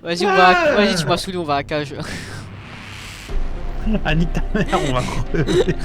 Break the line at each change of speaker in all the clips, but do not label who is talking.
Vas-y, on va vas-y, tu m'as saoulé, on va à cage.
Ah, nique ta mère, on va crever.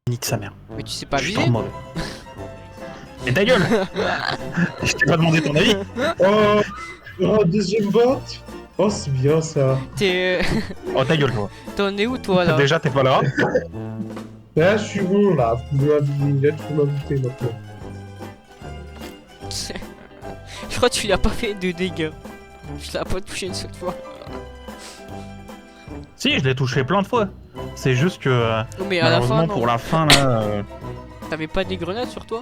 Nique sa mère.
Mais tu sais pas
Je suis
viser?
trop mauvais. Mais ta gueule. Je t'ai pas demandé ton avis.
Oh, oh, deuxième vote. Oh, c'est bien ça.
T'es.
Oh, ta gueule, toi.
T'en es où toi là?
Déjà, t'es pas là.
Là, je suis bon, là. Là, tu peux m'inviter maintenant.
Je crois que tu l'as pas fait de dégâts. Je l'ai pas touché une seule fois.
Si, je l'ai touché plein de fois. C'est juste que
Non mais à la
malheureusement
fin, non.
pour la fin là.
T'avais pas des grenades sur toi?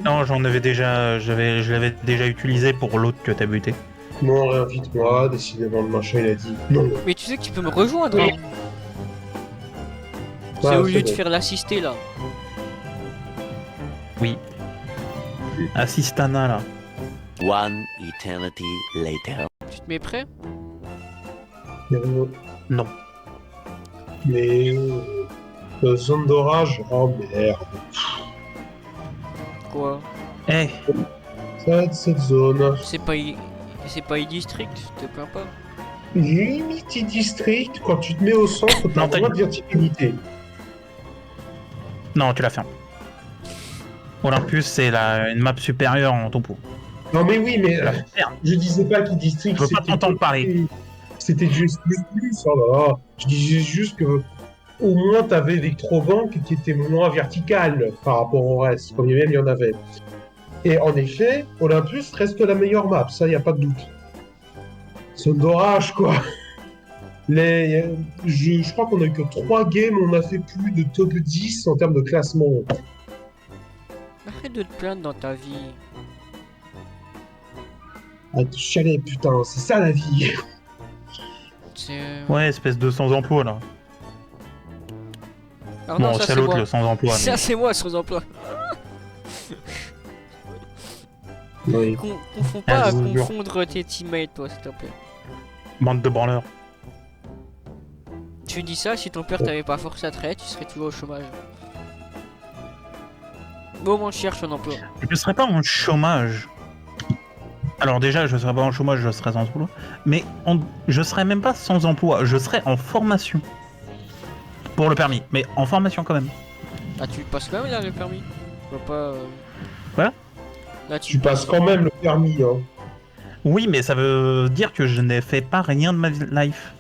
Non, j'en avais déjà, je l'avais déjà utilisé pour l'autre que t'as buté.
Non, réinvite-moi. Décidément, le machin, il a dit non.
Mais tu sais que tu peux me rejoindre.
Oui.
Hein. C'est
Ah,
au lieu
c'est
de
bon.
faire l'assister là.
Oui. Assistana là.
One eternity later.
Tu te mets prêt?
Non.
Mais. Zone d'orage. Oh merde.
Quoi?
Eh,
Ça va être cette zone.
C'est pas e-district, je te plains pas.
Limite district, quand tu te mets au centre, t'as
Non, t'as-
moins de verticalité.
non, tu la fermes. Olympus, c'est une map supérieure en topo.
Non, mais oui, mais
Tu la fermes.
je disais pas qu'e-district.
Je veux pas t'entendre parler.
C'était juste plus. Oh là là. Je disais juste que. Au moins, t'avais Electrobank qui était moins vertical par rapport au reste, quand bien même il y en avait. Et en effet, Olympus reste la meilleure map, ça, y a pas de doute. Zone d'orage, quoi. Je crois qu'on a eu que 3 games, on a fait plus de top 10 en termes de classement.
Arrête de te plaindre dans ta vie.
Ah, te chialer, putain, c'est ça la vie.
C'est.
Ouais, espèce de sans emploi là.
Ah non,
Bon,
ça
c'est
c'est
l'autre
moi.
le sans emploi.
Ça c'est moi sans emploi.
Oui.
Confonds pas à
je vous jure.
confondre tes teammates, toi, s'il te plaît.
Bande de branleurs.
Tu dis ça, si ton père t'avait pas forcé à travailler, tu serais toujours au chômage. Bon, on cherche un emploi.
Je serais pas en chômage. Alors déjà, je serais pas en chômage, je serais sans emploi. Mais je serais même pas sans emploi, je serais en formation. Pour le permis, mais en formation quand même.
Ah, tu passes quand même là le permis? Je vois pas.
Quoi?
Là,
Tu passes quand même le permis, hein.
Oui, mais ça veut dire que je n'ai fait pas rien de ma life.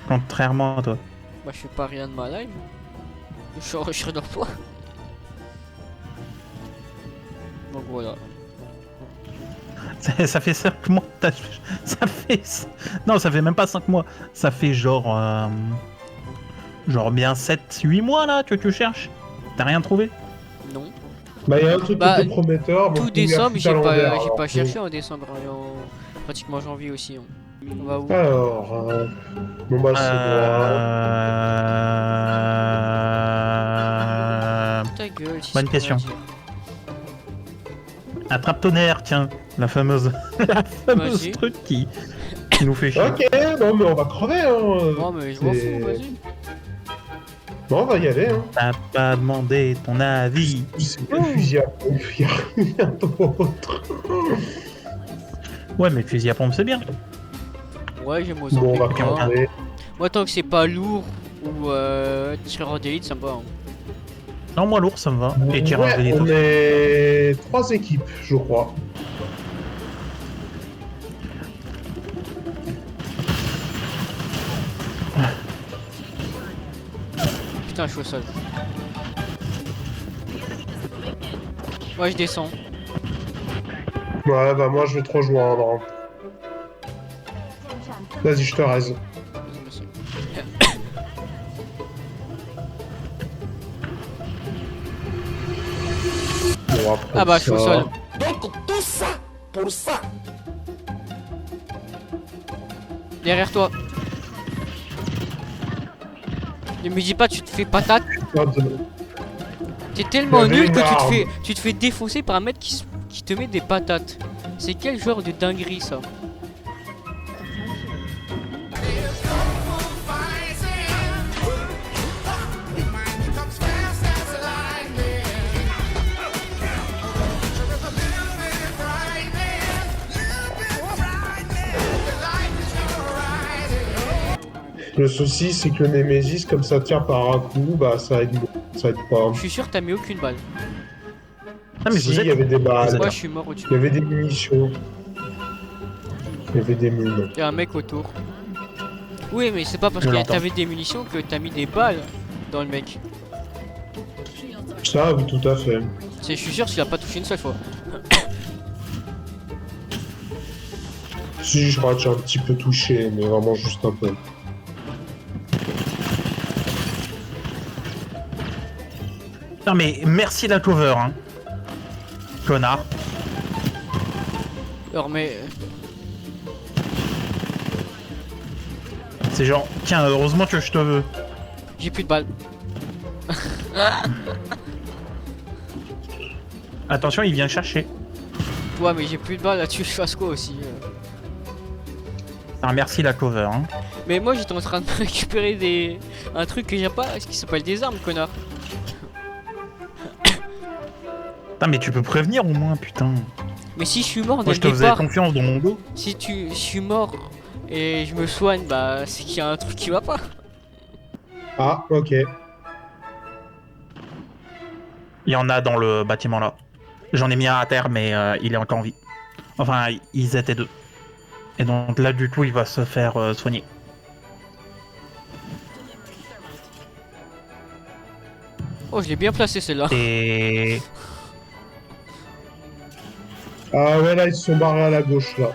Contrairement à toi.
Bah, je fais pas rien de ma life. Je suis en recherche d'emploi. Donc voilà.
Ça fait 5 mois. Ça fait. Non, ça fait même pas 5 mois. Ça fait genre. Genre bien 7-8 mois là que tu cherches. T'as rien trouvé?
Non.
Bah, il y a un truc
Bah,
qui était prometteur.
Tout
donc
décembre,
on
j'ai
à l'envers,
pas
hein.
cherché en décembre. Et en pratiquement janvier aussi. Hein. On va où?
Alors, bon bah c'est moi.
Ta gueule, si
bonne
c'est
question.
rien à dire.
Attrape tonnerre, tiens. La fameuse. La fameuse
Vas-y.
truc qui nous fait chier.
Ok, non mais on va crever, hein.
Non, mais je m'en
C'est-
fous, vas-y.
Bon, on va y aller, hein.
T'as pas demandé ton avis.
C'est le fusil à pompe, y a rien d'autre.
Ouais, mais fusil à pompe, c'est bien.
Ouais, j'aime aux
Bon, on va
Américains.
crever.
Moi, tant que c'est pas lourd ou tireur d'élite, ça me va. Hein.
Non, moi, lourd, ça me va. Et tireur
Ouais,
d'élite
on
aussi.
est 3 équipes, je crois.
Putain, je suis au sol. Ouais, je descends.
Ouais, bah moi je vais te rejoindre. Vas-y, je te raise.
Vas-y, monsieur.
Bon, après
Ah bah, je suis au
ça-
sol. Derrière toi. Ne me dis pas, tu te fais patate.
Putain de-
T'es tellement
Il y avait
nul
une
que
arme.
tu te fais défoncer par un mec qui te met des patates. C'est quel genre de dinguerie ça?
Le souci, c'est que le Nemesis, comme ça tire par un coup, bah ça aide, ça aide pas.
Je suis sûr que t'as mis aucune balle.
Ah, mais
Si,
vous
il y
êtes.
avait des balles,
Moi je suis mort au-dessus.
il y avait des munitions. Il y avait des mines.
Il y a un mec autour. Oui, mais c'est pas parce
Je
que
l'entends.
t'avais des munitions que t'as mis des balles dans le mec.
Ça, oui, tout à fait.
Je suis sûr qu'il a pas touché une seule fois.
Si, je crois que j'ai un petit peu touché, mais vraiment juste un peu.
Non, mais merci la cover, hein. Connard.
Alors, mais.
C'est genre, tiens, heureusement que je te veux.
J'ai plus de balles.
Attention, il vient chercher.
Ouais, mais j'ai plus de balles là-dessus, je fasse quoi aussi
Ah, merci la cover, hein.
Mais moi j'étais en train de récupérer un truc que j'ai pas, ce qui s'appelle des armes, connard.
Putain, mais tu peux prévenir au moins, putain.
Mais si je suis mort dès
Moi,
le
je te faisais
départ,
confiance dans mon dos.
si je suis mort et je me soigne, bah c'est qu'il y a un truc qui va pas.
Ah, ok.
Il y en a dans le bâtiment là. J'en ai mis un à terre, mais il est encore en vie. Enfin, ils étaient deux. Et donc là, du coup, il va se faire soigner.
Oh, je l'ai bien placé celle-là.
Et
Ah ouais, là, ils se sont barrés à la gauche, là.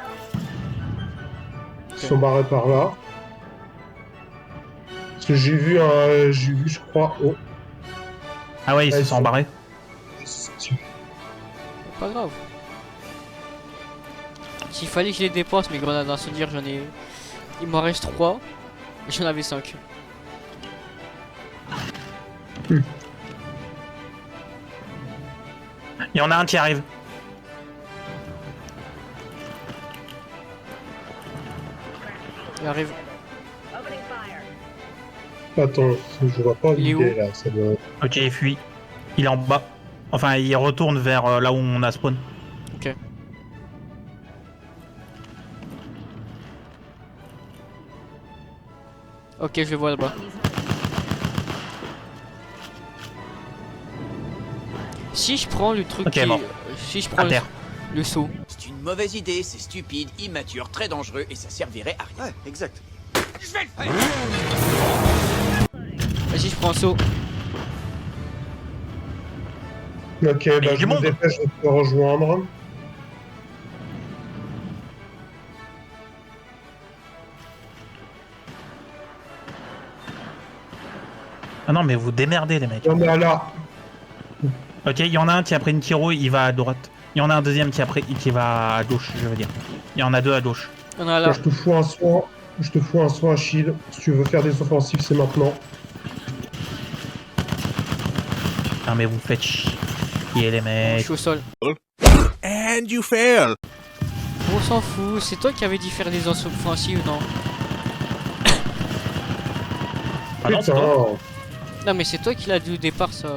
Ils se sont barrés par là. Parce que j'ai vu, je crois... Oh,
ah ouais, ils
Ah,
se
ils
sont
sont-
barrés.
Pas grave. S'il fallait que je les dépense, mes grenades incendiaires, j'en ai. Il m'en reste 3. Et j'en avais 5.
Il y en a un qui arrive.
Il arrive.
Attends, je vois pas
Il est
l'idée,
où
là. Ça doit...
Ok, il fuit. Il est en bas. Enfin, il retourne vers là où on a spawn.
Ok. Ok, je le vois là-bas. Si je prends le truc
Ok,
qui...
mort.
Si je prends
À terre.
le saut.
C'est une mauvaise idée, c'est stupide, immature, très dangereux et ça servirait à rien. Ouais, exact. Je vais le faire.
Vas-y, je prends le saut.
Ok,
il y
bah
a
je
du
me
monde.
dépêche de te rejoindre.
Ah non, mais vous démerdez, les mecs.
Il y en a là.
Ok, il y en a un qui a pris une Kiro, il va à droite. Il y en a un deuxième qui va à gauche, je veux dire. Il y en a deux à gauche.
On a là.
Je te fous un soin. Je te fous un soin, Achille. Si tu veux faire des offensives, c'est maintenant.
Ah, mais vous faites chier, les
Je
mecs.
suis au sol.
And you fail.
On s'en fout. C'est toi qui avais dit faire des offensives, non?
Ah non, c'est
Putain,
toi.
Non, mais c'est toi qui l'as dit au départ, ça.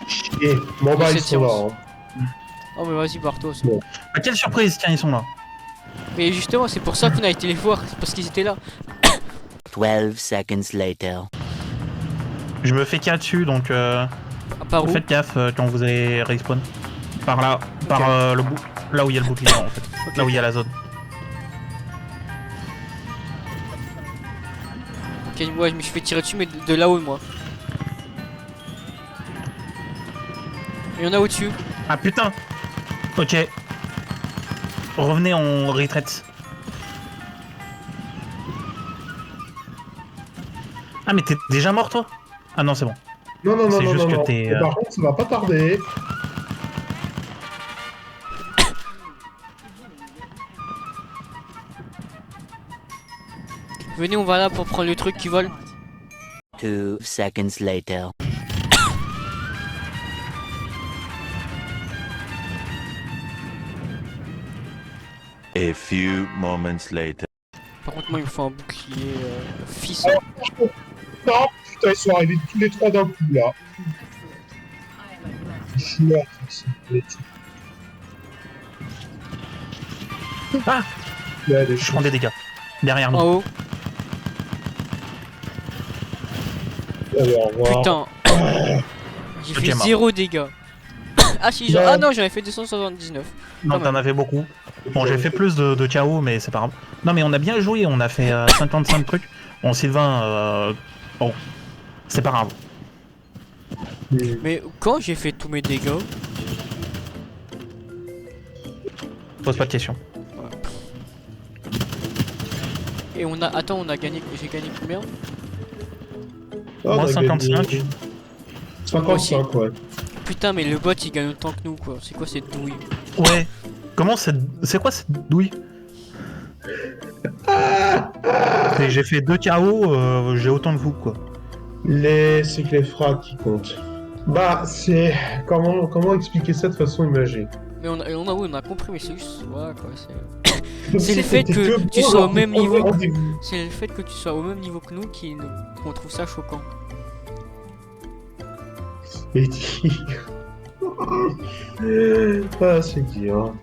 chier. Bon bah,
Cette
ils sont là.
séance.
Hein.
Oh, mais vas-y, barre-toi.
Bon.
Ah, quelle surprise, tiens, ils sont là.
Mais justement, c'est pour ça qu'on a été les voir. C'est parce qu'ils étaient là.
12 seconds later.
Je me fais cas dessus, donc
Par où?
faites gaffe quand vous allez respawn. Par là, par
Ok.
le bout. Là où il y a le bouclier, en fait.
Ok.
Là où il y a la zone.
Ok, ouais, je me suis fait tirer dessus, mais de là-haut, moi. Il y en a au-dessus.
Ah putain. Ok. Revenez en retraite. Ah mais t'es déjà mort toi? Ah non c'est bon.
Non, non, non,
C'est
non,
juste
non,
que
non.
t'es,
Et par contre, ça va pas tarder.
Venez, on va là pour prendre le truc qui vole.
2 seconds later.
A few moments later.
Par contre, moi, il me faut un bouclier fils.
Non, putain, ils sont arrivés tous les trois d'un coup, là. Je suis mort,
Ah,
il y a des
je prends des dégâts. Derrière nous.
En haut.
Allez, au revoir.
Putain. J'ai
Ok,
fait
mort.
0 dégâts. Ah si,
Ouais.
ah non, j'en ai fait 279.
Non,
quand
t'en avais beaucoup. Bon, j'ai fait plus de KO, mais c'est pas grave. Non, mais on a bien joué, on a fait 55 trucs. Bon, Sylvain, bon, c'est pas grave.
Mais quand j'ai fait tous mes dégâts,
Pose pas de questions.
et on a... Attends, on a gagné... J'ai gagné combien?
Ah,
Moi,
on a
55.
gagné 55, ouais.
Putain, mais le bot il gagne autant que nous quoi. C'est quoi cette douille?
Ouais. Comment c'est quoi cette douille? J'ai fait 2 KO, j'ai autant de vous, quoi.
C'est que les frags qui comptent. Bah, c'est... Comment expliquer ça de façon imagée?
Mais on a compris, mais c'est juste... Voilà quoi, c'est... C'est le fait que tu sois au
pour
même
prendre
niveau.
rendez-vous.
C'est le fait que tu sois au même niveau que nous qu'on trouve ça choquant.
Et ah, c'est dur.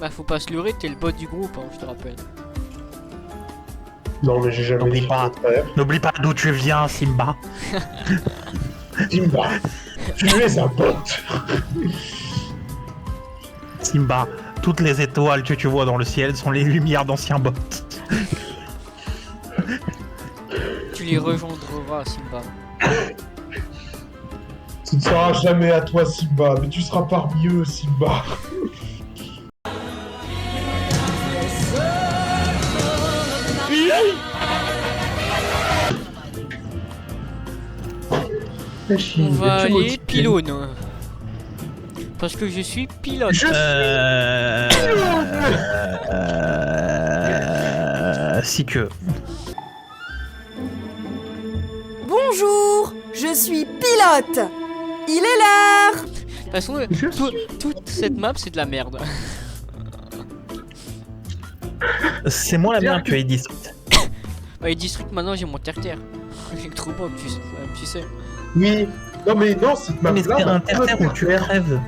Bah faut pas se leurrer, t'es le bot du groupe, hein, je te rappelle.
Non, mais j'ai jamais
N'oublie
dit
pas.
le contraire.
N'oublie pas d'où tu viens, Simba.
Simba, tu es un bot.
Simba, toutes les étoiles que tu vois dans le ciel sont les lumières d'anciens bots.
Tu les rejoindras, Simba.
Tu ne seras jamais à toi, Simba, mais tu seras parmi eux, Simba.
On va aller pylône. Parce que je suis pilote.
Je
Si que.
Bonjour, je suis pilote. Il est l'heure.
De toute façon, toute cette map c'est de la merde.
C'est moi la merde que Eddie Street.
Bah, les districts maintenant j'ai mon terre-terre. Electrobomb, tu sais.
Oui. Non, mais non, cette
Mais
map-là...
c'est un
va
terre-terre où tu crèves.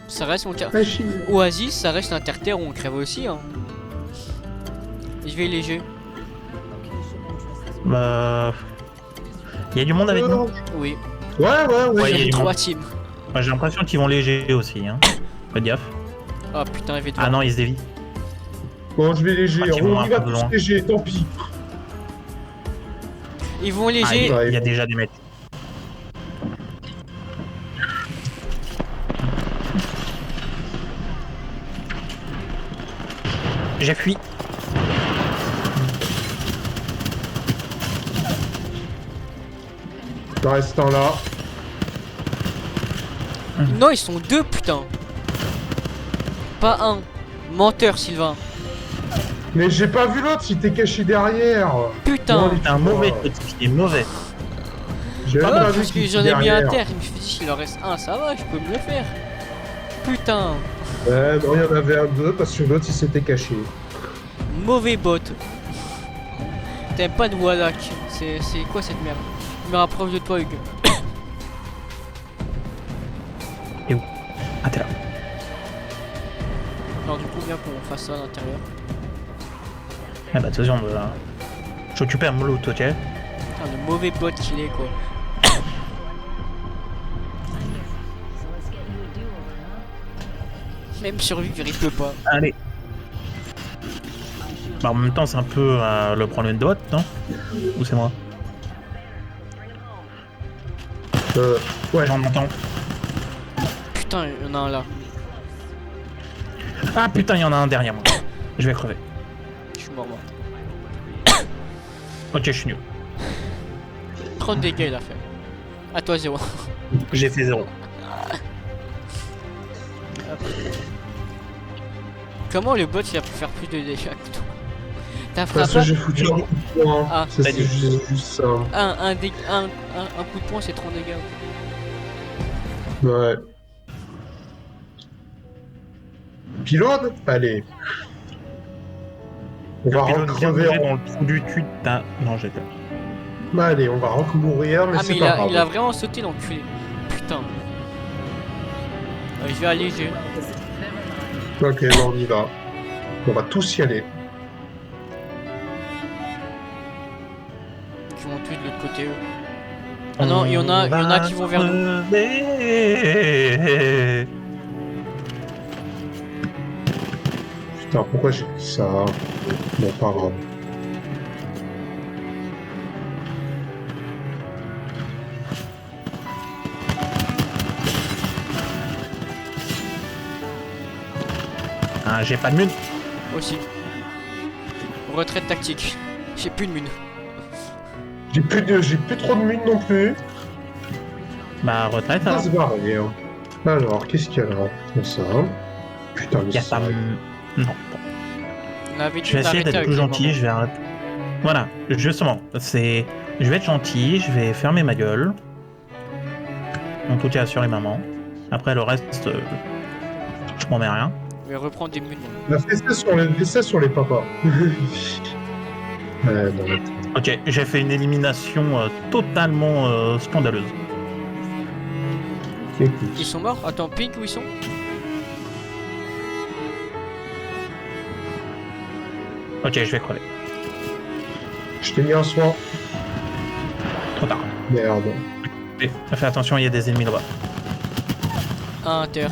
Ça reste mon terre.
Machine.
Oasis, ça reste un terre-terre où on crève aussi. Hein. Et je vais léger.
Bah. Y a du monde avec nous.
Oui.
Ouais,
Ouais,
J'ai
y a du
3
monde.
teams.
Moi, j'ai l'impression qu'ils vont léger aussi. Hein. Fais gaffe.
Ah putain, il va
Ah non, ils se dévient.
Bon, je vais léger.
Ah, qui vont
On
un
y va
peu
tous
loin.
léger, tant pis.
Ils vont
Ah,
léger.
il y a déjà des mecs. J'ai fui.
Restant là.
Non, ils sont 2 putain. Pas un. Menteur, Sylvain.
Mais j'ai pas vu l'autre, il était caché derrière.
Putain.
Non,
C'est un mauvais petit, il est mauvais.
J'ai
Ah
même
ouais,
pas vu
parce que
qu'il
j'en
était
ai mis un
derrière.
terre. Je me suis dit, s'il en reste un, ça va, je peux me le faire. Putain.
Ouais, non, il y en avait un deux parce que l'autre il s'était caché.
Mauvais bot. T'aimes pas de Wallach. C'est quoi cette merde? Je me rapproche de toi, Hugues.
Ah, t'es là.
Alors, du coup, bien qu'on fasse ça à l'intérieur.
Ah bah, attention, je suis occupé à mon loot, ok?
Putain, le mauvais bot qu'il est, quoi. Même survivre, il peut pas.
Allez. Bah, en même temps, c'est un peu le problème de bot, non? Ou c'est moi?
Ouais.
J'en entends.
Putain, il y en a un là.
Ah putain, il y en a un derrière moi. Je vais crever.
Je suis mort, moi.
Ok, je suis nul.
30 dégâts, il a fait. À toi, 0.
J'ai fait 0.
Comment le bot il a pu faire plus de dégâts que toi? T'as
Parce
frappé
que j'ai foutu un coup de poing.
Ah.
Ça, c'est juste ça.
un coup de poing, c'est 30 dégâts.
Ouais. Pilote. Allez. On va
Pilon vient de
recrever
bouger
en...
dans le trou du cul de ta... Non, j'ai peur.
Allez, on va recourir, mais
Ah,
c'est
mais
pas grave.
il a vraiment sauté l'enculé. Putain. Je vais alléger.
Ok, bon, on y va. On va tous y aller.
Qui vont tuer de l'autre côté, eux. Ah non, il y en a qui vont vers nous.
crever.
Putain, pourquoi j'ai dit ça? Bon, pas grave.
Ah, j'ai pas de mune.
Aussi. Retraite tactique. J'ai plus de mine.
J'ai plus trop de mine non plus.
Bah, retraite
Ça
alors.
se barrer, hein. Alors, qu'est-ce qu'il y a là? Comme ça. Putain, mais
Y a
ça...
pas... Non.
On avait
Je vais essayer d'être plus gentil, je vais arrêter. Voilà, justement, c'est... Je vais être gentil, je vais fermer ma gueule. En tout cas, sur les mamans. Après, le reste, je m'en mets rien.
Je vais reprendre des mines.
La fessée sur les papas. Ouais, non, mais...
Ok, j'ai fait une élimination totalement scandaleuse.
Écoute.
Ils sont morts? Attends, Pink, où ils sont?
Ok, je vais crever.
Je t'ai mis un soin.
Trop tard.
Merde.
Fais attention, il y a des ennemis là-bas.
Un inter.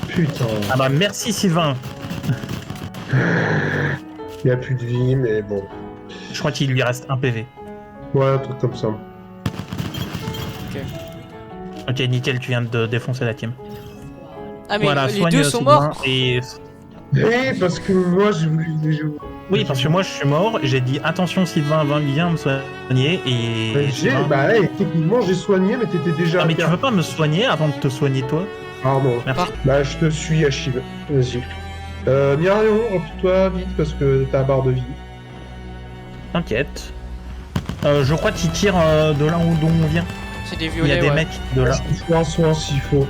Putain.
Ah bah merci Sylvain.
Il n'y a plus de vie, mais bon.
Je crois qu'il lui reste un PV.
Ouais, un truc comme ça.
Ok, nickel, tu viens de défoncer la team.
Ah, mais
Voilà,
les
soigne
deux sont
Sylvain
morts?
et...
Oui, parce que moi, j'ai voulu...
Oui, parce que moi je suis mort, j'ai dit attention Sylvain, viens me soigner et... Sylvain-
Bah, hey, techniquement, j'ai soigné, mais t'étais déjà...
Ah mais tu veux pas me soigner avant de te soigner toi?
Pardon.
Merci.
Bah, je te suis, Achille. Vas-y. Miriam, replie-toi vite, parce que t'as barre de vie.
T'inquiète. Je crois qu'il tire de là d'où on vient.
C'est des
Il y
violets,
a des
ouais.
mecs de là.
Je te fais un soin s'il faut.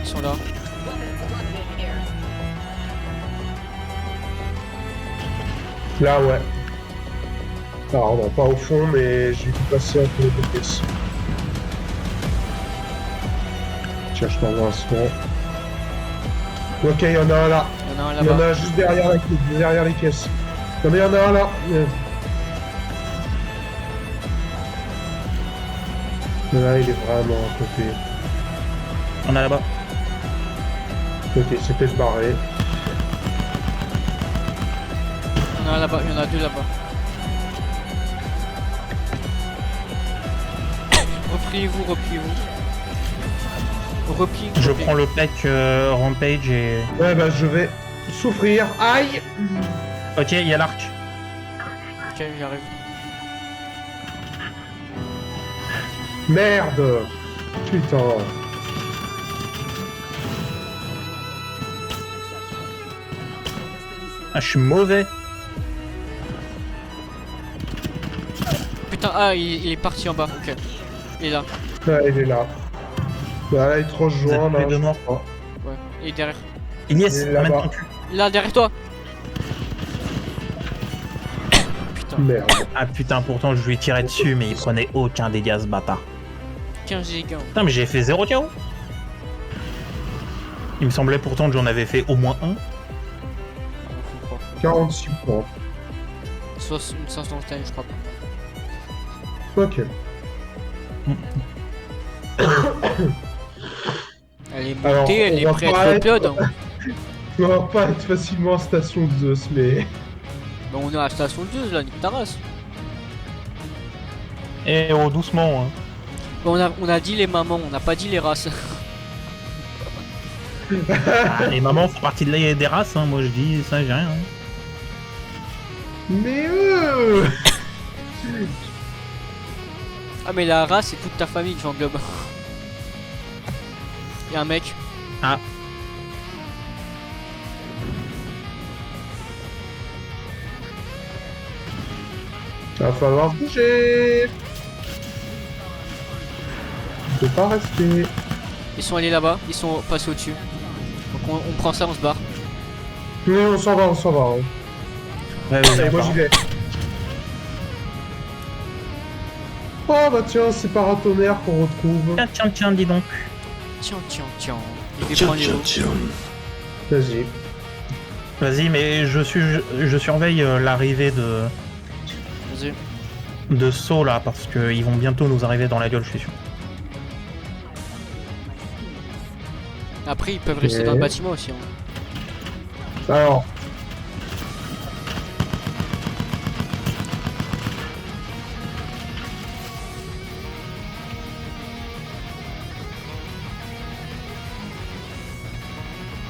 Ils sont là.
Là, ouais. Alors, non, pas au fond, mais j'ai dû passer un peu de pièces. Tiens, je t'envoie un soin. Ok, il y en a un là.
Il y en a un
Il y en
là-bas.
a juste derrière les caisses. Non, mais il y en a un là. Là, il est vraiment à côté.
On a là-bas.
Ok, c'est peut-être barré.
Il y en a un là-bas. Il y en a deux là-bas. Repliez-vous, repliez-vous. Replie.
Je
replie.
prends le pack Rampage et...
Ouais, bah, je vais souffrir. Aïe!
Ok, il y a l'arc.
Ok, j'arrive.
Merde! Putain.
Ah, je suis mauvais.
Putain, ah, il est parti en bas. Ok. Il est là.
Ouais, il est là. Bah, là, il te
Vous
rejoint,
êtes tous les
là.
deux morts.
Ouais. Il est derrière.
Ignis,
Il est
amène
là-bas.
ton cul.
Là, derrière toi. Putain.
Merde.
Ah putain, pourtant je lui ai tiré dessus, mais il prenait aucun dégât ce bâtard.
15 dégâts.
Putain, mais j'ai fait 0 KO. Il me semblait pourtant que j'en avais fait au moins un.
On fout
46 points.
pas. Soit une 500 je crois pas.
Ok.
Elle est
Alors,
montée, elle
on
est
va
prête
pas
à
être-
upload. Hein.
On va pas être facilement en station de Zeus, mais...
Bah, on est à la station 2 là, nique ta race.
Eh oh, doucement. Hein.
Bah, on a dit les mamans, on n'a pas dit les races.
Ah, les mamans font partie des races, hein. Moi je dis ça, j'ai rien. Hein.
Mais
Ah, mais la race, c'est toute ta famille que j'englobe. Y'a un mec.
Ah.
Va falloir se bouger. Je peux pas rester.
Ils sont allés là-bas, ils sont passés au-dessus. Donc on prend ça, on se barre.
Mais on s'en va, on s'en va. Hein.
Ouais, ouais,
Allez, moi j'y vais. Oh bah tiens, c'est paratonnerre qu'on retrouve.
Tiens, dis donc.
Tiens. Il fait prendre les hauts.
Vas-y.
Vas-y, mais je surveille l'arrivée
Vas-y.
de Saw là, parce qu'ils vont bientôt nous arriver dans la gueule, je suis sûr.
Après, ils peuvent rester
Ok.
dans le bâtiment aussi. Hein.
Alors.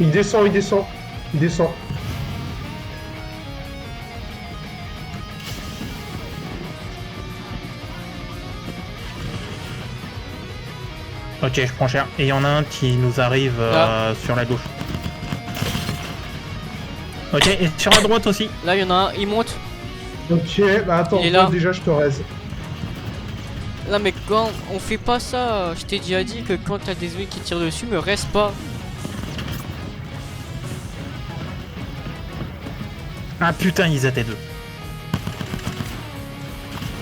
Il descend.
Ok, je prends cher. Et il y en a un qui nous arrive sur la gauche. Ok, et sur la droite aussi.
Là, il y en a un, il monte.
Ok, bah attends,
Il est là.
déjà je te raise.
Là, mais quand on fait pas ça, je t'ai déjà dit que quand t'as des ennemis qui tirent dessus, me reste pas.
Ah putain, ils étaient deux.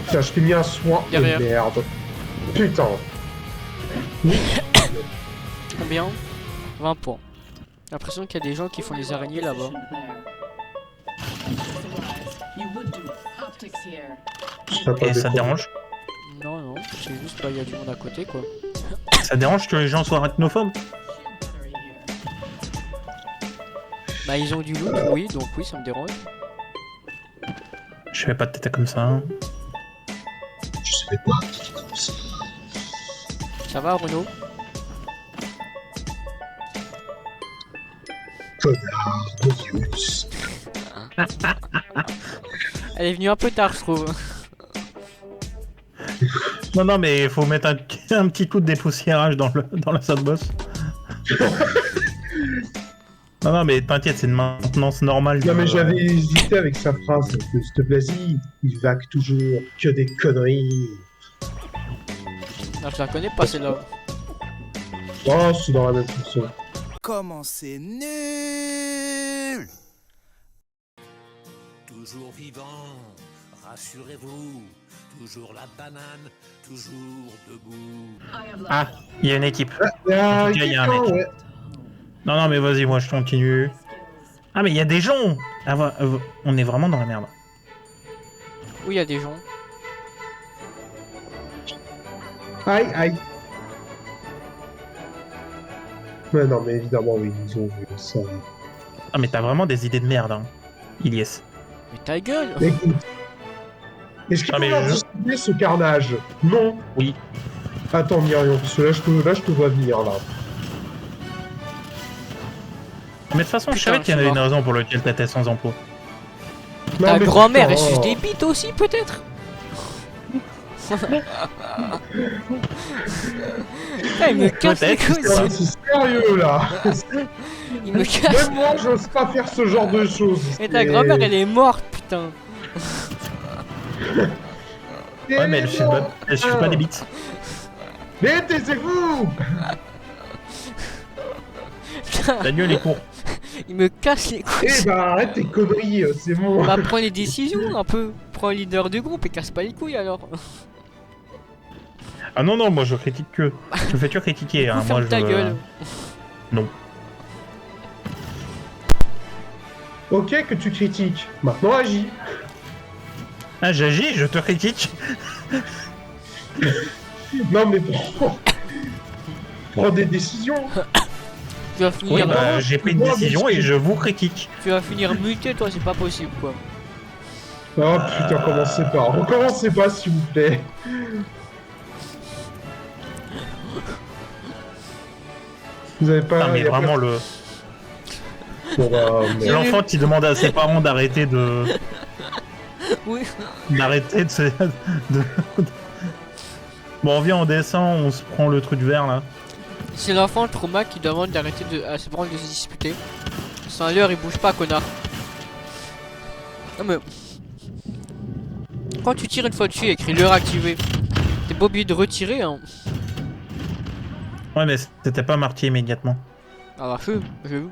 Tiens, je t'ai mis un soin de
Derrière.
merde. Putain.
Combien 20 points. J'ai l'impression qu'il y a des gens qui font les araignées là-bas.
Je serais pas
Et ça te
déconné.
dérange?
Non, c'est juste là, il y a du monde à côté quoi.
Ça te dérange que les gens soient arachnophobes?
Bah, ils ont du loot, oui, donc oui, ça me dérange.
Je fais pas de tête comme ça. Hein.
Je savais pas.
Ça va, Renaud?
Connard de virus.
Elle est venue un peu tard, je trouve.
Non, mais il faut mettre un petit coup de dépoussiérage dans la sub-boss. Non, mais t'inquiète, c'est une maintenance normale.
Non mais j'avais hésité avec sa phrase. S'il te plaît, il vague toujours que des conneries.
Ah, je la connais pas celle-là.
Oh, c'est dans la même fonction.
Comment c'est nul! Toujours vivant, rassurez-vous. Toujours la banane, toujours debout.
Ah, il y a une équipe.
Ah,
En tout cas, il y a un mec.
ouais.
Non, mais vas-y, moi je continue. Ah, mais il y a des gens. Ah, on est vraiment dans la merde.
Oui, il y a des gens.
Aïe. Mais non, mais évidemment, oui, ils ont vu ça.
Ah, mais t'as vraiment des idées de merde, hein. Ilyes.
Mais ta gueule!
Écoute. Est-ce qu'il
Ah,
faut
mais
leur
je-
distribuer ce carnage? Non.
Oui.
Attends, Myrion, parce que là, je te vois venir, là.
Mais de toute façon, je
Putain,
savais qu'il y en
je
avait
suis
une raison pour laquelle t'étais sans emploi.
Non,
Ta
mais
grand-mère, elle
putain,
suce des bites aussi, peut-être? Ah, il me casse les
Peut-être,
couilles,
non, mais c'est sérieux, là.
il me casse.
Même moi, j'ose pas faire ce genre de choses.
Et ta grand-mère, elle est morte, putain.
Ouais, mais elle suce pas des bites.
Mais taisez-vous!
Putain,
La gueule est courte.
il me casse les couilles.
Eh bah, arrête tes conneries, c'est bon.
Bah, prends les décisions un peu. Prends le leader du groupe et casse pas les couilles alors.
Ah non, moi je critique que. Je fais que critiquer. Hein. Moi,
Ferme ta gueule.
Non.
Ok que tu critiques, maintenant agis.
Ah, j'agis, je te critique.
Non mais prends des décisions.
Tu vas
Oui,
finir,
bah, j'ai pris une
moi,
décision
mais-
et je vous critique.
tu vas finir muté, toi, c'est pas possible quoi.
Oh putain, recommencez pas s'il vous plaît. Vous avez pas...
Non, mais
y a pas-
vraiment,
Bon, bah,
c'est
merde.
l'enfant qui demande à ses parents d'arrêter de.
Oui.
D'arrêter de se. Bon, viens, on descend, on se prend le truc vert là.
C'est l'enfant trauma qui demande d'arrêter de à ses parents de se disputer. Sans l'heure, il bouge pas, connard. Non mais. Quand tu tires une fois dessus, il y a écrit leurre activé. T'es pas obligé de retirer, hein.
Ouais, mais c'était pas marqué immédiatement.
Alors, j'ai vu.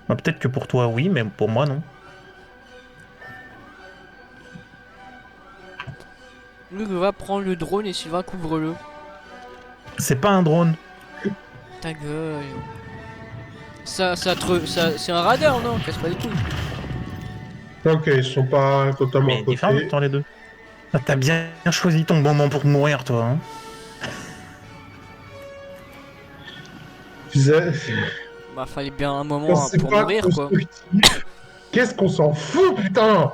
Bah, peut-être que pour toi, oui, mais pour moi, non.
Luc va prendre le drone et Sylvain couvre-le.
C'est pas un drone.
Ta gueule. Ça, c'est un radar, non? Casse pas les couilles.
Ok, ils sont pas totalement
Mais
à côté.
différent dans les deux. Ah, t'as bien choisi ton moment pour mourir, toi. Hein.
Bah, fallait bien un moment
Quand c'est
pour
pas
mourir, quoi.
constructif, qu'est-ce qu'on s'en fout, putain?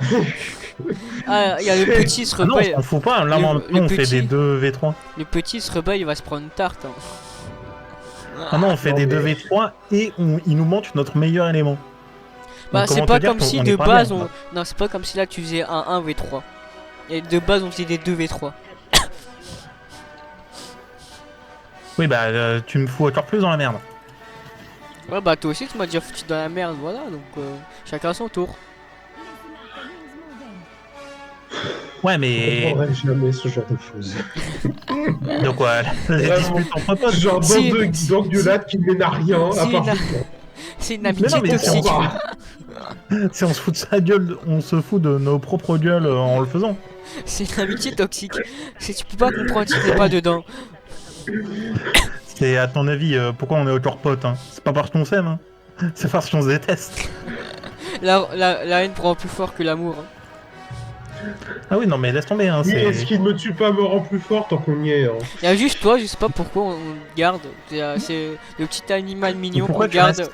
Ah, il y a le petit se
Ah non,
rebelle.
on fout pas. Là,
Le-
maintenant,
le
on fait
petit.
des 2v3.
Le petit se rebelle, il va se prendre une tarte. Hein.
Ah non, on fait
Non,
des
mais-
2v3 et il nous manque notre meilleur élément.
Bah,
Donc,
c'est
comment
pas
te dire
comme
qu'on-
si
on
de
est pas
base
bien,
on. Non, c'est pas comme si là tu faisais un 1v3. Et de base on faisait des 2v3.
Oui, bah, tu me fous encore plus dans la merde.
Ouais, bah toi aussi tu m'as déjà foutu dans la merde, voilà, donc chacun son tour.
Ouais,
Je
mais.
comprendrai jamais ce genre de choses.
Donc, ouais, les
Vraiment.
disputes entre potes.
Ce genre
Si-
d'engueulade qui mène à rien,
si
à part...
la- C'est une
Mais
amitié
non, mais
toxique.
Si on se fout de sa gueule, on se fout de nos propres gueules en le faisant.
C'est une amitié toxique. Si tu peux pas comprendre si t'es pas dedans.
C'est à ton avis, pourquoi on est encore potes hein? C'est pas parce qu'on s'aime, hein. C'est parce qu'on se déteste.
La haine prend plus fort que l'amour. Hein.
Ah oui, non, mais laisse tomber, hein.
Oui, et ce
C'est.
qui ne me tue pas me rend plus fort tant qu'on y est. Hein.
Y a juste toi, je sais pas pourquoi on le garde. C'est le petit animal mignon qu'on
Pourquoi tu
garde.
restes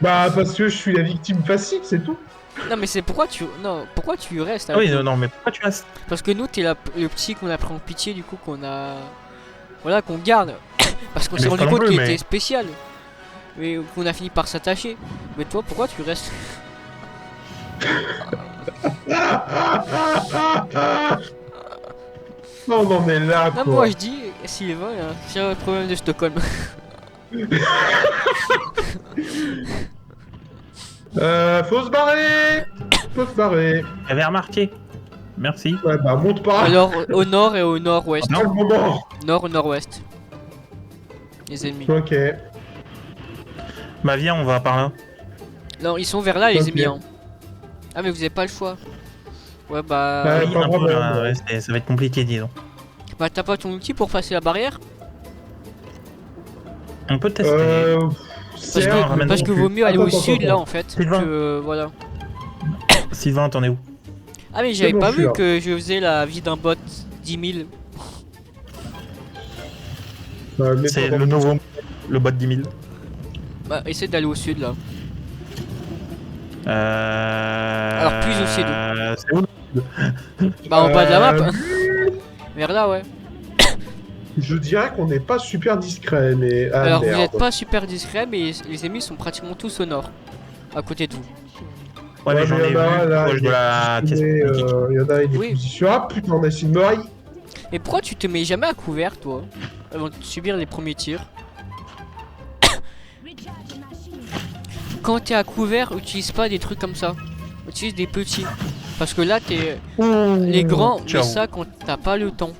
Bah, parce que je suis la victime facile, c'est tout.
Non mais c'est pourquoi tu restes
Ah oui,
avec nous.
non, mais pourquoi tu restes?
Parce que nous t'es le petit qu'on a pris en pitié du coup qu'on a qu'on garde parce qu'on
Mais
s'est
c'est
rendu
pas
compte
non plus,
qu'il
mais-
était spécial mais qu'on a fini par s'attacher. Mais toi pourquoi tu restes?
Non, on en est là,
Non
quoi.
moi je dis Sylvain c'est un problème de Stockholm.
Faut se barrer. Faut se barrer.
J'avais remarqué. Merci.
Ouais, bah, monte pas.
Alors au nord et au nord-ouest.
Dans le moment.
Nord ou nord-ouest. Les ennemis.
Ok.
Bah, viens, on va par là.
Non ils sont vers là les
Ok.
ennemis. Hein. Ah mais vous avez pas le choix. Ouais bah.
Ouais.
Oui,
pas
un peu,
vraiment,
là,
ouais.
ouais, ça va être compliqué, disons.
Bah t'as pas ton outil pour passer la barrière?
On peut tester.
Parce
certes,
que,
ramène
parce
non
que
plus.
vaut mieux aller au
Attends,
sud
attends,
là
attends.
en fait.
Sylvain.
Que, voilà.
Sylvain, t'en es où?
Ah mais j'avais
bon,
pas
je suis
vu
là.
que je faisais la vie d'un bot 10 000.
mais
C'est
pendant-
le nouveau. Le bot 10 000.
Bah essaie d'aller au sud là.
Alors,
plus au sud.
C'est où?
Bah en bas de la map.
Euh,
Vers là ouais.
Je dirais qu'on n'est pas super discret, mais... Ah,
Alors
merde.
vous êtes pas super discret mais les ennemis sont pratiquement tous au nord. À côté de vous.
Ouais, mais j'en ai
il y en a,
vu
là,
proche de la
il
pièce
est,
politique.
il y en a, il est
Oui.
positionné. Ah putain, on a essayé de mourir.
Et pourquoi tu te mets jamais à couvert toi? Avant de subir les premiers tirs. Quand t'es à couvert, utilise pas des trucs comme ça. Utilise des petits. Parce que là t'es... Les grands, mais
Ciao.
ça quand t'as pas le temps.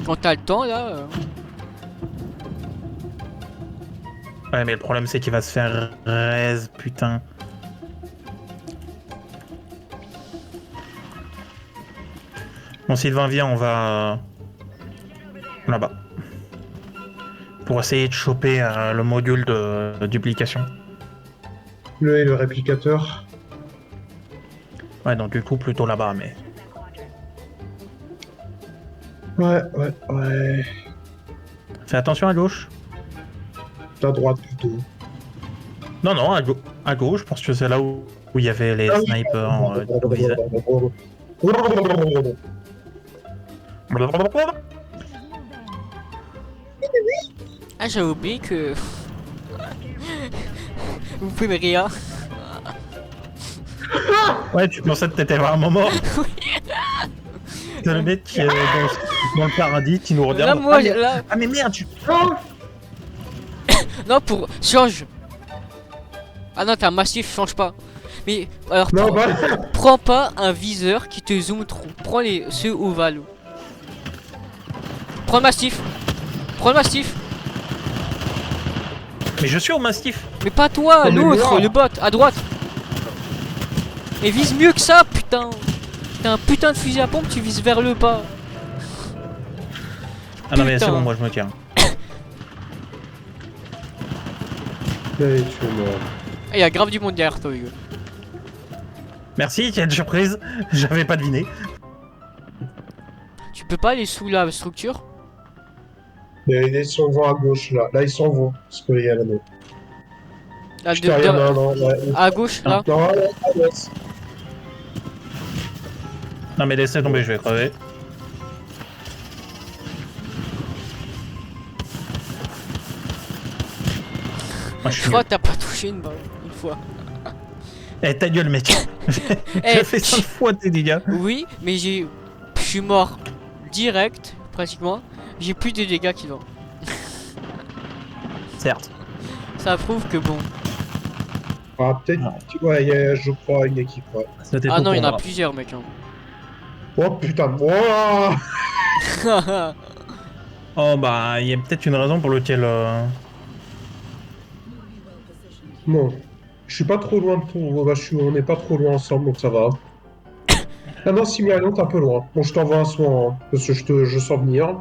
Quand t'as le temps là...
Ouais, mais le problème c'est qu'il va se faire raise, putain. Bon, Sylvain, viens, on va là-bas. Pour essayer de choper le module de duplication.
Le réplicateur.
Ouais, donc du coup, plutôt là-bas, mais.
Ouais.
Fais attention à gauche.
À droite plutôt.
Non, à gauche, parce que c'est là où il y avait les
Ah oui.
snipers au visage.
Ah j'avais oublié que... Vous pouvez me rire.
Ouais, tu pensais que t'étais vraiment mort. C'est le mec qui est dans le paradis qui nous
Là
regarde.
moi,
ah, mais...
là...
ah, mais merde, tu...
Non pour... Change. Ah non, t'as un massif, change pas. Mais alors,
Non,
prends,
bah.
prends pas un viseur qui te zoome trop. Prends ceux ovales. Prends le massif. Prends le massif.
Mais je suis au mastif.
Mais pas toi,
Non, mais
l'autre,
moi.
le bot, à droite. Et vise mieux que ça, putain. T'as un putain de fusil à pompe, tu vises vers le bas.
Ah non, mais c'est
Putain.
bon, moi je me tiens.
Allez, tu es mort.
Il y a grave du monde derrière toi, Hugo.
Merci, quelle surprise. J'avais pas deviné.
Tu peux pas aller sous la structure?
Ils s'en vont à gauche, là. Là, ils s'en vont. Parce qu'il y a la main.
Là,
Je t'ai rien, non, ouais.
à gauche, là.
Non, là, à l'ouest.
Non, mais laissez tomber, je vais crever. Moi, je
Je
suis
crois
nul.
que t'as pas touché une balle, une fois.
Eh, ta gueule, mec.
Eh,
J'ai fait 5 fois tes dégâts.
Oui, mais je suis mort direct, pratiquement. J'ai plus de dégâts qui vont.
Certes.
Ça prouve que bon.
Ah, peut-être.
Non.
Ouais, il y a, je crois, une équipe, ouais.
C'était
Ah
tout
non, il y
pour
en a
moi.
plusieurs, mec. Hein.
Oh putain, wow.
Oh, bah, il y a peut-être une raison pour laquelle.
Non. Je suis pas trop loin de tout. Bah, on n'est pas trop loin ensemble, donc ça va. Ah non, Similion, t'es un peu loin. Bon, je t'envoie un soin, hein, parce que je sens venir.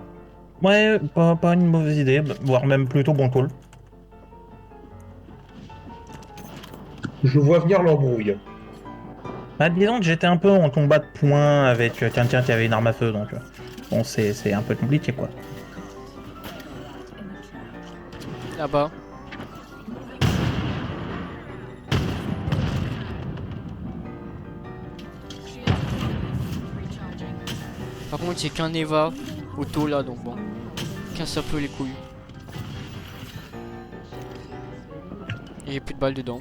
Ouais, pas une mauvaise idée, voire même plutôt bon call.
Je vois venir l'embrouille.
Bah, disons que j'étais un peu en combat de poing avec quelqu'un qui avait une arme à feu, donc bon, c'est un peu compliqué, quoi.
Là-bas. Par contre, c'est qu'un Eva auto là, donc bon. Casse un peu les couilles. Et j'ai plus de balles dedans.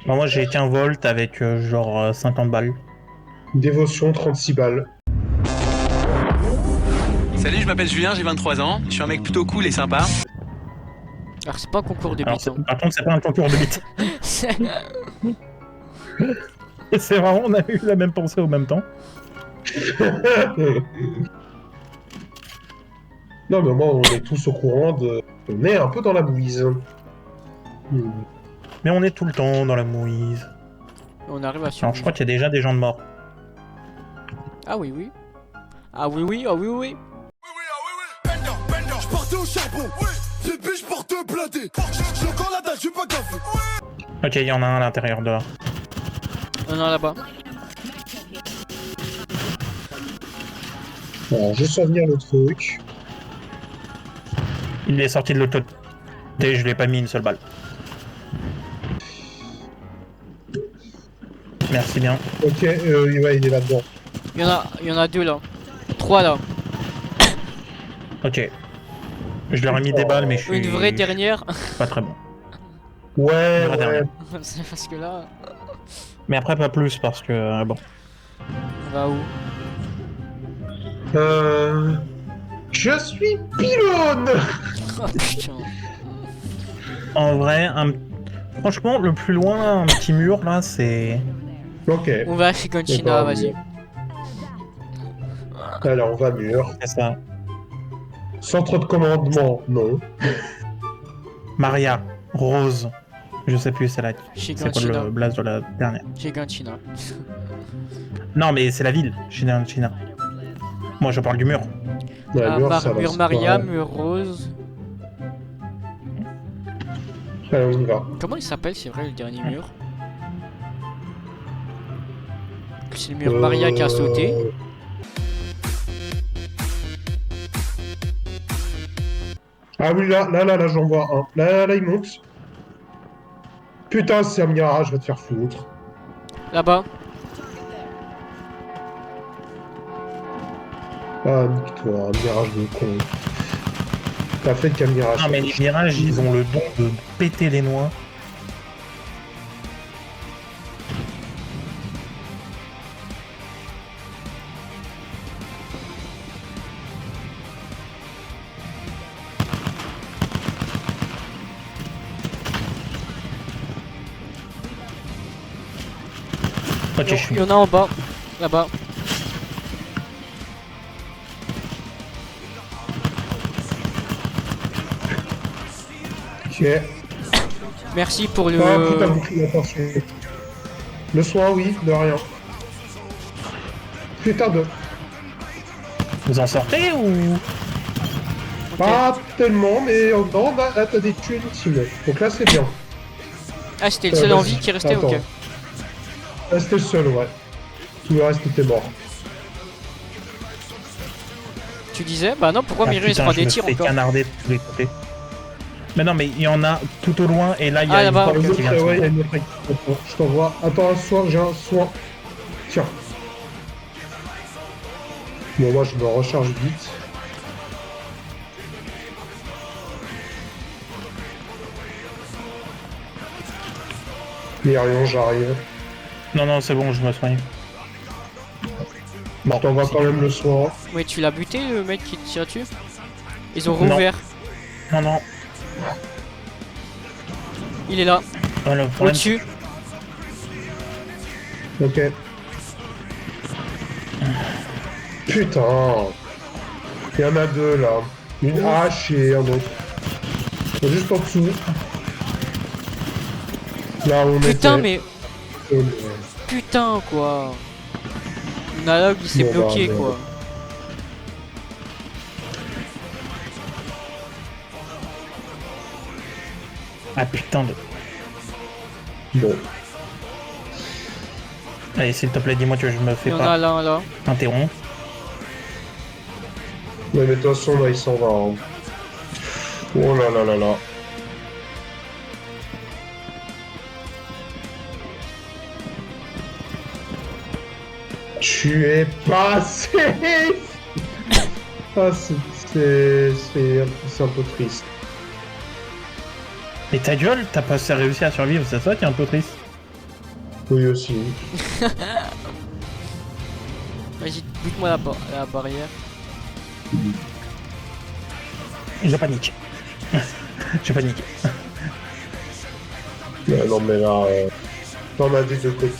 Bah, moi, j'ai 15 volts avec genre 50 balles.
Dévotion, 36 balles.
Salut, je m'appelle Julien, j'ai 23 ans. Je suis un mec plutôt cool et sympa.
Alors, c'est pas un concours de
Alors,
bite. Hein.
par contre, c'est pas un concours de bite.
C'est-
C'est vraiment, on a eu la même pensée au même temps.
Non, mais moi, on est tous au courant de. On est un peu dans la bouise.
Mais on est tout le temps dans la mouise.
On arrive à
Alors,
survivre.
je crois qu'il y a déjà des gens de morts.
Ah oui, oui. Ah oui, oui, ah oui, oui.
Je partais au charbon, bébé, je porte blindé. J'ai encore la dalle, je suis pas gaffé.
Ok, il y en a un à l'intérieur dehors.
On en a là-bas.
Alors, je sens venir le truc.
Il est sorti de l'autre côté, je lui ai pas mis une seule balle. Merci bien.
Ok, ouais, il est là-dedans.
Il y en a deux là. 3 là.
Ok. Je leur ai mis des balles, mais je suis
Une vraie dernière.
pas très bon.
Ouais,
Une vraie
ouais.
dernière.
C'est parce que là.
Mais après, pas plus, parce que bon.
On va où?
Je suis pylône.
Oh putain.
En vrai, franchement, le plus loin, un petit mur là, c'est.
Ok.
On va chez Gonchina,
D'accord,
vas-y.
Alors, on va mur.
C'est ça.
Centre de commandement, non.
Maria, Rose, je sais plus, c'est là.
Chez
C'est quoi
Gonchina.
le blaze de la dernière?
Chez Gonchina.
Non, mais c'est la ville, China. Moi, je parle du mur.
Ouais,
Ah,
mur, ça va,
mur
c'est
Maria,
pas
mur Rose.
grave. Allez, on y va.
Comment il s'appelle, c'est vrai, le dernier mur? C'est le mur Maria qui a sauté.
Ah oui, là, j'en vois un. Là, il monte. Putain, c'est un mirage, je vais te faire foutre.
Là-bas.
Ah, nique-toi, un mirage de con. T'as fait qu'un mirage.
Non, mais les mirages, ils ont le don de péter les noix. Ok, je suis.
Il y en a en bas, là-bas.
Ok.
Merci pour le...
Ah putain, bouclier, attention. Le soin, oui, de rien. Putain de...
Vous en sortez ou...
Ok.
Pas tellement, mais non, là t'as des tuiles ultimes. Donc là c'est bien.
Ah, c'était le seul en
vas-y,
vie qui restait,
attends.
ok.
Là c'était le seul, ouais. Tout le reste était mort.
Tu disais? Bah non, pourquoi
Ah,
Mireille se
putain,
prend
je
des
me
tirs
fais
encore?
canarder de tous les côtés. Mais non, mais il y en a tout au loin et là il y a
Ah,
une
là-bas,
porte
ok.
qui vient de
Ouais, il y a
s'ouvrir.
une autre équipe. Attends, je t'envoie. Attends, un soin, j'ai un soin. Tiens. Bon, moi je me recharge vite. Mirion, j'arrive.
Non, non, c'est bon, je me soigne. Bon,
Je t'envoie
si
quand
tu
même
veux.
le soin.
Mais tu l'as buté, le mec qui te tire dessus? Ils ont
Non.
rouvert.
Non, non.
Il est là,
Oh, le problème,
au-dessus.
Ok. Putain. Il y en a deux là. Une hache et un autre. Juste en dessous. Là où on
Putain,
était.
mais...
Euh,
Putain, quoi. Nalog, il s'est
Bon,
bloqué,
bah,
quoi.
Ah putain de...
Bon.
Allez, s'il te plaît, dis-moi que je me
Il
fais
y en
pas
a là, là.
interrompre.
Ouais, mais de toute façon, là, il s'en va. Hein. Oh là là là là. Tu es pas safe. Ah, c'est un peu triste.
Mais ta gueule, t'as pas réussi à survivre, c'est ça qui est un peu triste.
Oui, aussi.
Vas-y, bute-moi la barrière.
Je panique. Je panique.
Ouais, non, mais là, t'en as des deux côtés.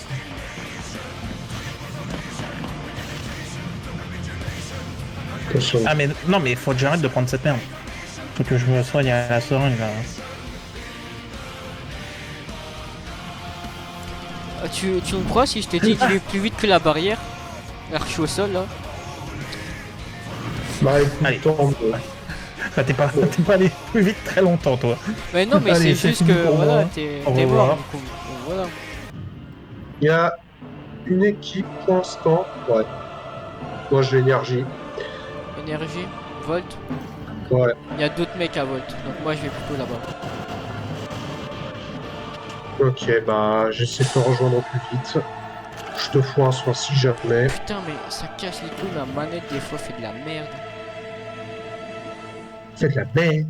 Attention.
Ah mais non, mais faut que j'arrête de prendre cette merde. Faut que je me soigne à la seringue là.
Ah, tu me crois si je te dis qu'il est plus vite que la barrière? Alors que je suis au sol, là.
Bah, écoute,
Allez.
tente.
Bah, t'es pas allé plus vite très longtemps toi.
Mais non, mais
Allez,
c'est juste
fini
que,
pour
voilà,
moi.
t'es
Au
mort.
revoir.
Donc, voilà.
Il y a une équipe pour l'instant. Ouais. Moi, j'ai l'énergie.
Énergie, Volt.
Ouais.
Il y a d'autres mecs à Volt. Donc moi, je vais plutôt là-bas.
Ok, bah, j'essaie de te rejoindre au plus vite. Je te fous un soin si jamais.
Putain, mais ça casse les couilles, ma manette, des fois, fait de la merde.
C'est de la merde.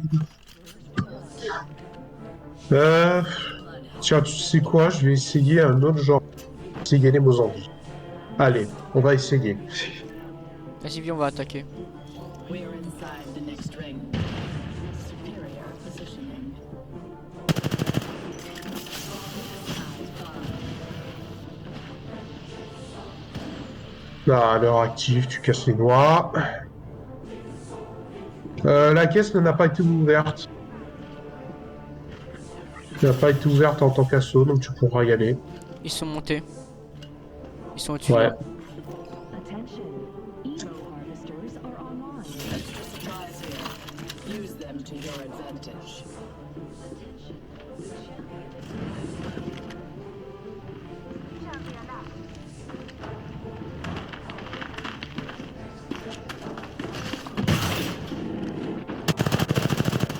Tiens, tu sais quoi? Je vais essayer un autre genre. Essayer les Mozambiques. Allez, on va essayer.
Vas-y, viens, on va attaquer.
Là, à l'heure active, tu casses les noix. La caisse n'a pas été ouverte. Elle n'a pas été ouverte en tant qu'assaut, donc tu pourras y aller.
Ils sont montés. Ils sont au-dessus.
Ouais.
là.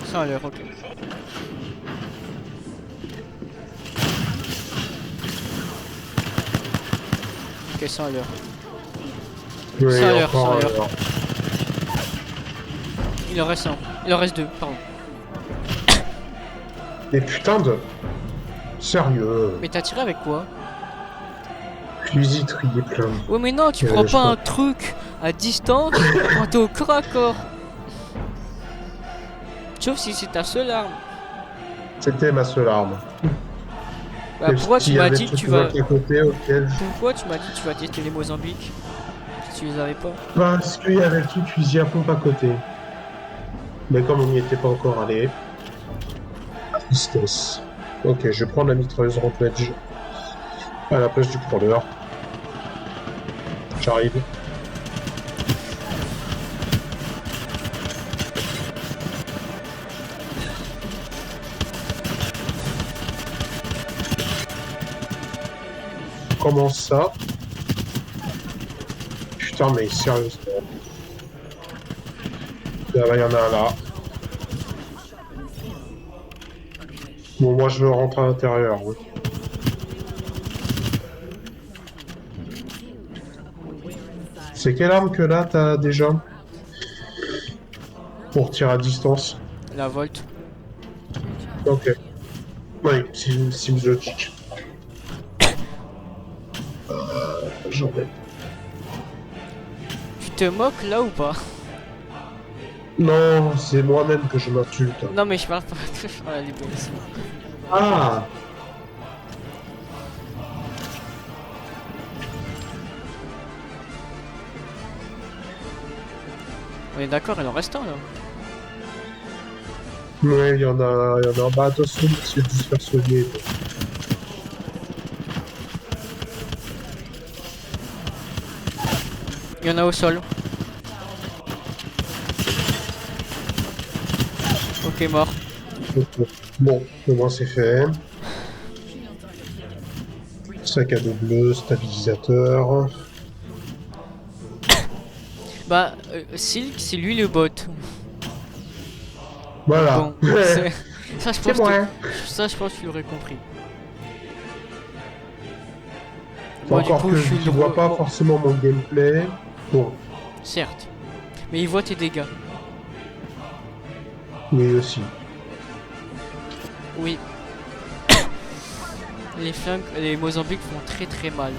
Ça a l'air, ok. Ok, ça a l'air.
Oui,
Ça a l'air,
encore,
ça a l'air. Il en reste un. Il en reste deux, pardon.
Des putains de... Sérieux.
Mais t'as tiré avec quoi?
Fusil trié plein de...
Ouais, mais non, tu
Ouais,
prends
je
pas
sais.
un truc à distance quand t'es au corps à corps. Sauf si c'est ta seule arme.
C'était ma seule arme.
Bah, pourquoi tu m'as dit que tu vas...
À côté, auquel...
Pourquoi tu m'as dit que tu vas tester les Mozambiques si tu les avais pas?
Parce qu'il y avait le truc fusil à pompe à côté. Mais comme on n'y était pas encore allé... Tristesse. Ok, je prends la mitrailleuse Rampage à la place du crawler. J'arrive. Comment ça? Putain, mais sérieusement. Là, il y en a un là. Bon, moi je rentre à l'intérieur. Oui. C'est quelle arme que là t'as déjà? Pour tirer à distance.
La Volt.
Ok. Oui, seems logic. J'en ai.
Tu te moques là ou pas?
Non, c'est moi-même que je m'insulte.
Non mais je parle pas de je parle à l'ébullition.
Ah!
On est d'accord, il en reste un là.
Oui, il y en a un. Bah attention, c'est de se faire soigner.
Il y en a au sol. Ok, mort.
Bon, au moins c'est fait. Sac à dos bleu, stabilisateur.
Bah, Silk, c'est lui le bot.
Voilà.
Bon, ça je pense que tu l'aurais compris. Moi,
Encore que tu vois pas forcément mon gameplay. Bon,
certes. Mais il voit tes dégâts.
oui aussi.
Oui. Les flingues, les Mozambiques font très très mal.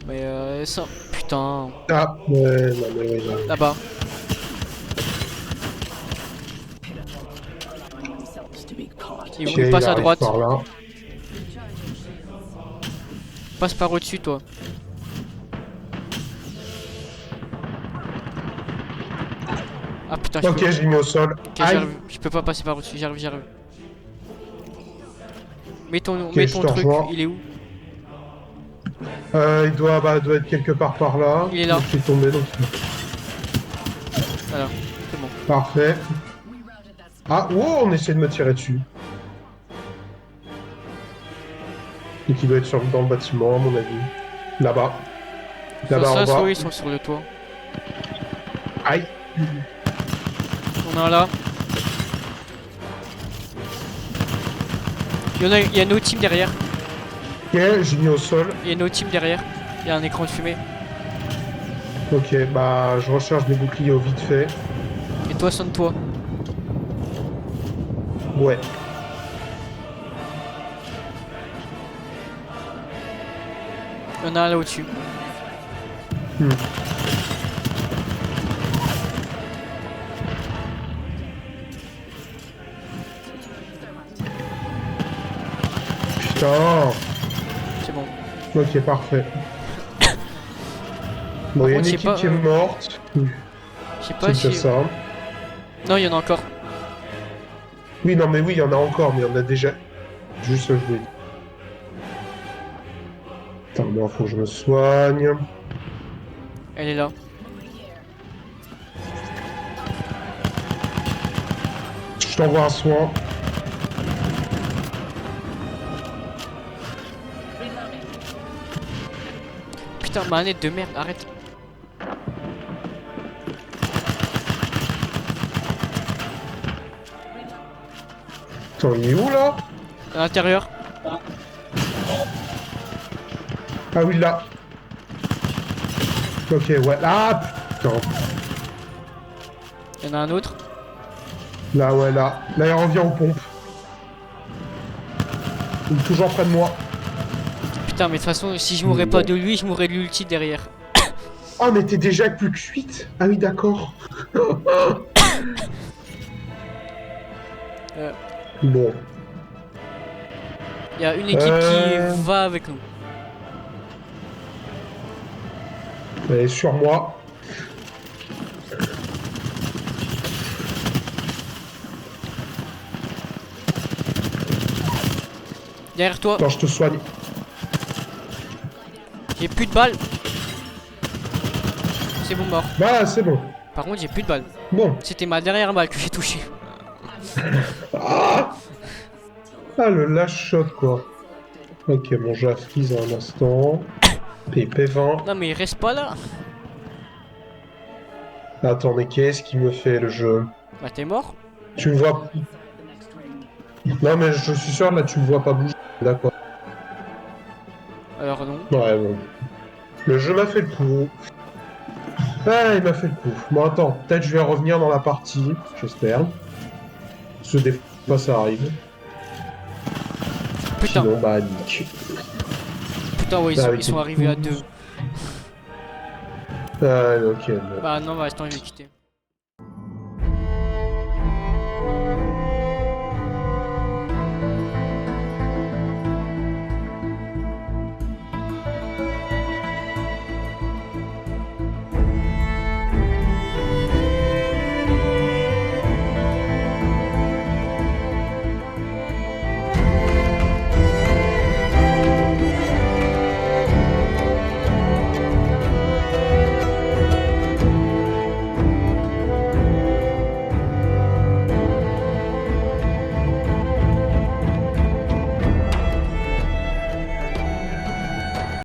Mais ça... Putain.
Ah, ouais, non mais oui, non.
Là-bas. Il passe à droite.
Par là.
Passe par au-dessus, toi. Ah putain,
Ok, j'ai mis au sol.
Ok,
Aïe.
j'arrive. Je peux pas passer par au-dessus, j'arrive. Mets ton,
Ok,
mets
je
ton
te
truc,
rejoins.
il est où?
Il doit être quelque part par là.
Il est là.
Je suis tombé donc.
Voilà, c'est bon.
Parfait. Ah, wow, on essaie de me tirer dessus. Donc il doit être dans le bâtiment, à mon avis. Là-bas. Là-bas en
Ça,
bas.
ils sont sur le toit.
Aïe.
On a un là. Il y a nos teams derrière.
Ok, j'ai mis au sol.
Il y a nos teams derrière. Il y a un écran de fumée.
Ok, bah je recharge mes boucliers au vite fait.
Et toi, sonne-toi.
Ouais.
Il y en a un là au-dessus.
Putain.
C'est bon.
Ok, parfait. Bon, il y a une
contre, je sais
équipe
pas,
qui est morte.
Je sais pas
C'est
si...
déjà ça.
Non, il y en a encore.
Oui, non, mais oui, il y en a encore, mais on a déjà juste joué. Attends, moi, faut que je me soigne.
Elle est là.
Je t'envoie un soin.
Putain, manette de merde, arrête.
Attends, il est où, là?
À l'intérieur.
Ah oui, là. Ok, ouais. Ah, putain.
Il y en a un autre.
Là, ouais, là. Là, il revient aux pompes. Il est toujours près de moi.
Putain, mais de toute façon, si je mourrais pas de lui, je mourrais de l'ulti derrière.
Ah, mais t'es déjà avec plus que 8. Ah oui, d'accord. Bon.
Il y a une équipe qui va avec nous.
Elle est sur moi.
Derrière toi,
Attends, je te soigne.
j'ai plus de balles. C'est bon, mort.
Voilà, c'est bon.
Par contre, j'ai plus de balles.
Bon.
C'était ma dernière balle que j'ai touchée.
Ah, le lâche shot, quoi. Ok, bon, j'affrise un instant. P20.
Non, mais il reste pas là.
Attendez, qu'est-ce qui me fait le jeu?
Bah, t'es mort.
Tu me vois. Non, mais je suis sûr, là, tu me vois pas bouger. D'accord.
Alors, non.
Ouais, bon. Le jeu m'a fait le coup. Ah, il m'a fait le coup. Bon, attends, peut-être je vais revenir dans la partie, j'espère. Parce que des fois, ça arrive.
Putain,
Sinon, bah, nique.
putain, ouais, ils sont arrivés à 2.
Ah, ok. Bon.
Bah, non, bah, attends, il est quitté.